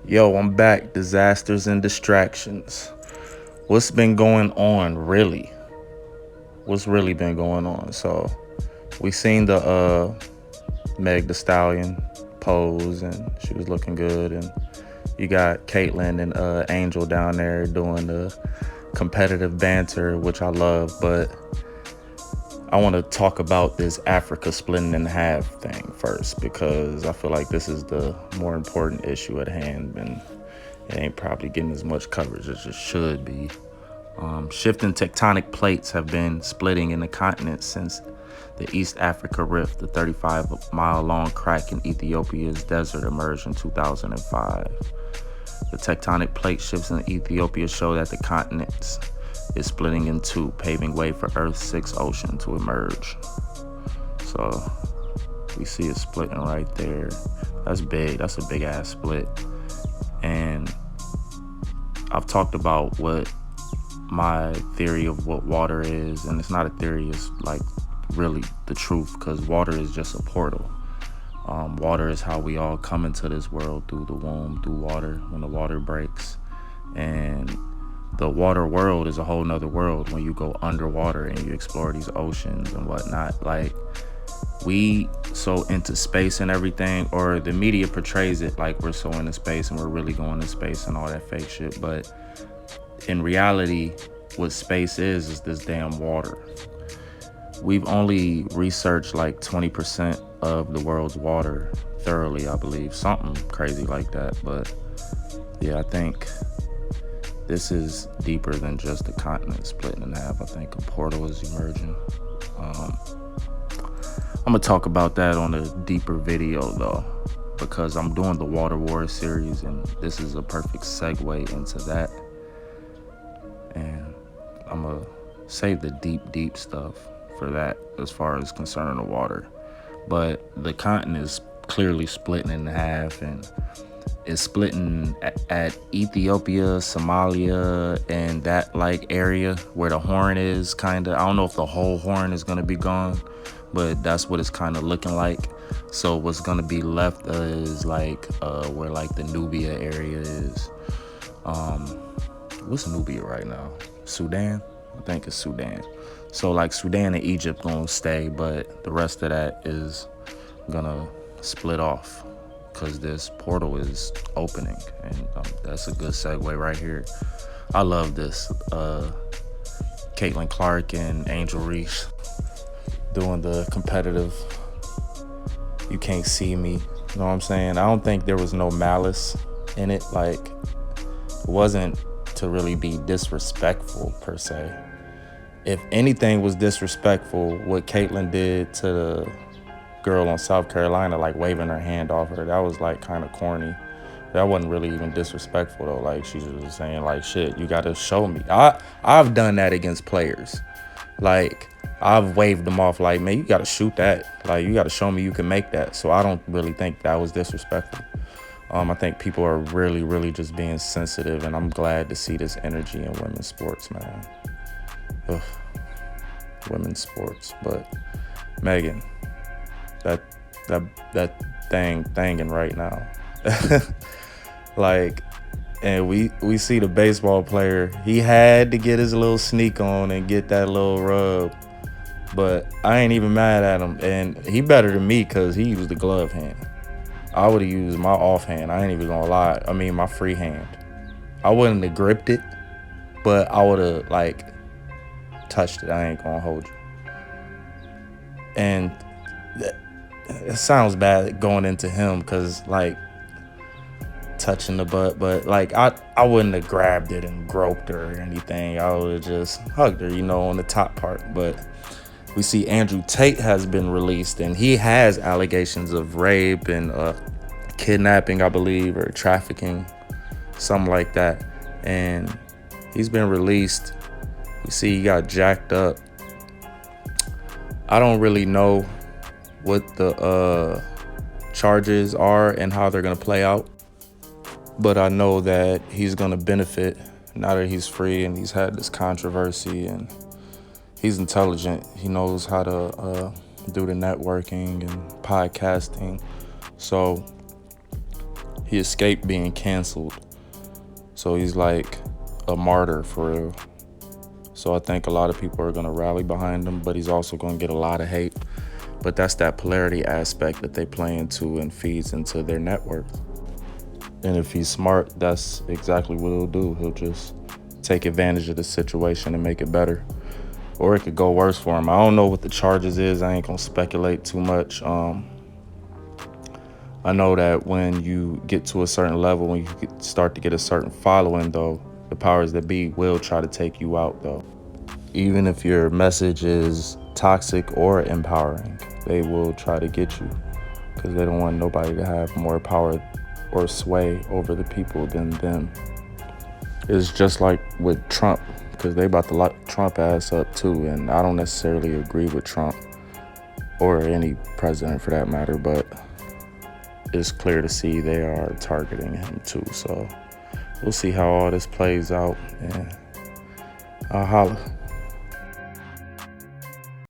Yo, I'm back. Disasters and distractions. What's been going on, really? What's really been going on? So, we seen the Meg the Stallion pose, and she was looking good. And you got Caitlyn and Angel down there doing the competitive banter, which I love. But I want to talk about this Africa splitting in half thing first because I feel like this is the more important issue at hand, and it ain't probably getting as much coverage as it should be. Shifting tectonic plates have been splitting in the continent since the East Africa Rift, the 35-mile-long crack in Ethiopia's desert, emerged in 2005. The tectonic plate shifts in Ethiopia show that the continent is splitting in two, paving way for Earth's sixth ocean to emerge. So we see it splitting right there. That's big. That's a big ass split. And I've talked about what my theory of what water is, and it's not a theory, it's like really the truth, because water is just a portal. Water is how we all come into this world, through the womb, through water, when the water breaks. And the water world is a whole nother world when you go underwater and you explore these oceans and whatnot. Like, we so into space and everything, or the media portrays it like we're so into space and we're really going to space and all that fake shit. But in reality, what space is this damn water. We've only researched like 20% of the world's water thoroughly, I believe. Something crazy like that. But yeah, I think this is deeper than just the continent splitting in half. I think a portal is emerging. I'm gonna talk about that on a deeper video though, because I'm doing the Water War series, and this is a perfect segue into that. And I'm gonna save the deep stuff for that as far as concerning the water. But the continent is clearly splitting in half, and it's splitting at Ethiopia, Somalia, and that like area where the horn is kind of. I don't know if the whole horn is gonna be gone, but that's what it's kind of looking like. So what's gonna be left is like where like the Nubia area is. What's Nubia right now? Sudan? I think it's Sudan. So like Sudan and Egypt gonna stay, but the rest of that is gonna split off because this portal is opening. And that's a good segue right here. I love this. Caitlin Clark and Angel Reese doing the competitive, you can't see me. You know what I'm saying? I don't think there was no malice in it. Like, it wasn't to really be disrespectful per se. If anything was disrespectful, what Caitlyn did to the girl on South Carolina, like waving her hand off her, that was like kind of corny. That wasn't really even disrespectful though. Like, she's just saying like, shit, you gotta show me. I've done that against players. Like, I've waved them off like, man, you gotta shoot that. Like, you gotta show me you can make that. So I don't really think that was disrespectful. I think people are really just being sensitive, and I'm glad to see this energy in women's sports, man. Ugh. Women's sports. But Megan, that thinging right now. Like, and we see the baseball player, he had to get his little sneak on and get that little rub, but I ain't even mad at him, and he better than me because he used the glove hand. I would have used my offhand. I ain't even gonna lie. I mean, my free hand. I wouldn't have gripped it, but I would have like touched it. I ain't gonna hold you. And it sounds bad going into him because like touching the butt, but like I wouldn't have grabbed it and groped her or anything. I would have just hugged her, on the top part. But we see Andrew Tate has been released, and he has allegations of rape and kidnapping, I believe, or trafficking, something like that. And he's been released. We see he got jacked up. I don't really know what the charges are and how they're going to play out, but I know that he's going to benefit now that he's free and he's had this controversy, and he's intelligent. He knows how to do the networking and podcasting. So He escaped being canceled. So he's like a martyr for real. So I think a lot of people are going to rally behind him, but he's also going to get a lot of hate. But that's that polarity aspect that they play into and feeds into their network. And if he's smart, that's exactly what he'll do. He'll just take advantage of the situation and make it better. Or it could go worse for him. I don't know what the charges is. I ain't going to speculate too much. I know that when you get to a certain level, when you start to get a certain following, though, the powers that be will try to take you out, though. Even if your message is toxic or empowering, they will try to get you because they don't want nobody to have more power or sway over the people than them. It's just like with Trump, because they about to lock Trump ass up too, and I don't necessarily agree with Trump or any president for that matter, but it's clear to see they are targeting him too. So we'll see how all this plays out, and I'll holla.